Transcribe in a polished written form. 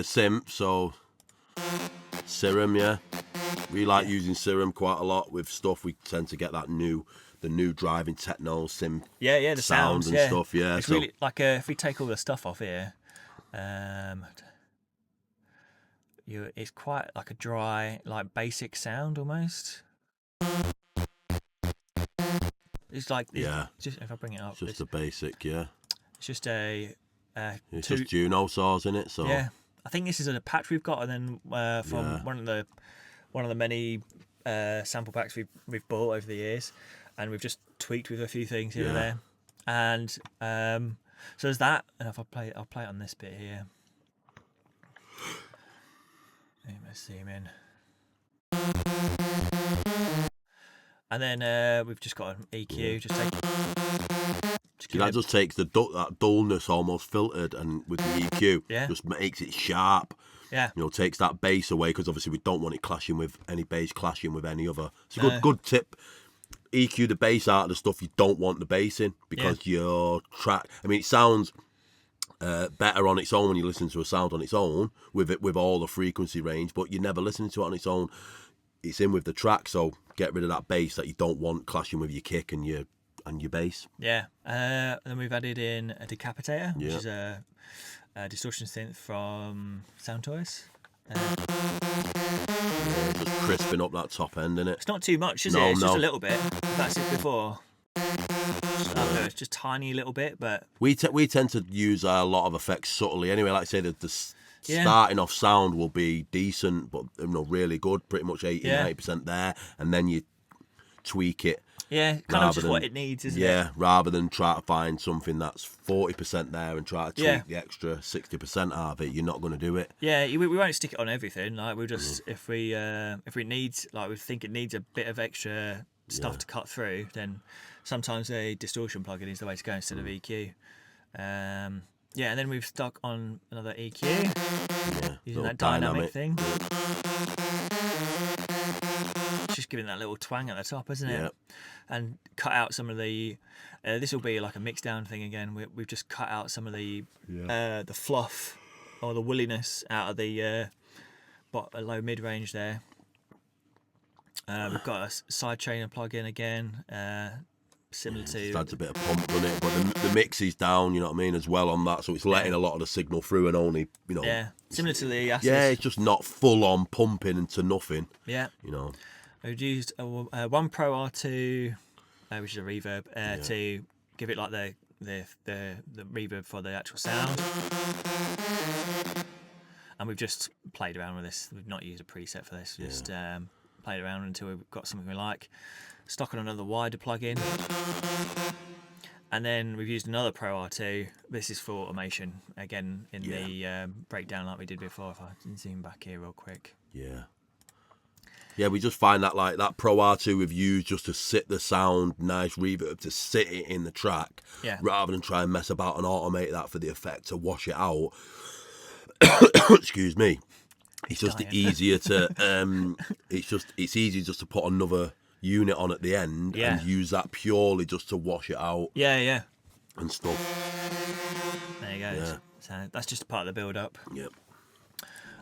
SYNTH, so Serum, yeah. We like using Serum quite a lot with stuff. We tend to get the new driving techno synth. The sounds and stuff. Yeah, it's really like if we take all the stuff off here, it's quite like a dry, like basic sound almost. It's like just if I bring it up, it's just a basic, yeah. It's just a. It's just Juno saws in it, so yeah. I think this is a patch we've got, and then from one of the many sample packs we've bought over the years, and we've just tweaked with a few things here and there, and so there's that. And if I'll play it on this bit here. Let's zoom in. And then we've just got an EQ. That just takes that dullness almost filtered, and with the EQ, just makes it sharp. Yeah. You know, takes that bass away, because obviously we don't want it clashing with any bass clashing with any other. It's a good tip. EQ the bass out of the stuff you don't want the bass in, because your track. I mean, it sounds better on its own when you listen to a sound on its own with all the frequency range, but you're never listening to it on its own. It's in with the track, so get rid of that bass that you don't want clashing with your kick and your bass. Yeah. And then we've added in a decapitator, which is a distortion synth from Sound Toys. Just crisping up that top end, innit? It's not too much, is it? It's just a little bit. That's it before. It's just tiny little bit, but we tend to use a lot of effects subtly. Anyway, like I say, the starting off sound will be decent, but really good, pretty much 80-90% there, and then you tweak it. Yeah, kind of just what it needs, isn't it? Yeah, rather than try to find something that's 40% there and try to tweak the extra 60% out of it. You're not going to do it. Yeah, we won't stick it on everything. Like we'll just if it needs, like we think it needs a bit of extra stuff to cut through, then sometimes a distortion plugin is the way to go instead of EQ. And then we've stuck on another EQ using that dynamic thing. Just giving that little twang at the top, isn't it? And cut out some of the. This will be like a mix down thing again. We've just cut out some of the fluff or the woolliness out of the low mid range there. We've got a sidechainer plug-in again, similar to. Adds a bit of pump on it, but the mix is down. You know what I mean, as well on that, so it's letting a lot of the signal through and only similar to the Asus. Yeah, it's just not full on pumping into nothing. Yeah, We've used a One Pro R2, which is a reverb, to give it like the reverb for the actual sound. And we've just played around with this. We've not used a preset for this. Just played around until we've got something we like. Stuck on another wider plug-in. And then we've used another Pro R2. This is for automation. Again, in the breakdown like we did before. If I can zoom back here real quick. Yeah, we just find that like that Pro R2 we've used just to sit the sound, nice reverb, to sit it in the track, rather than try and mess about and automate that for the effect to wash it out. Excuse me. It's just easier to it's easier just to put another unit on at the end and use that purely just to wash it out. Yeah. And stuff. There you go. Yeah. So that's just part of the build up. Yep.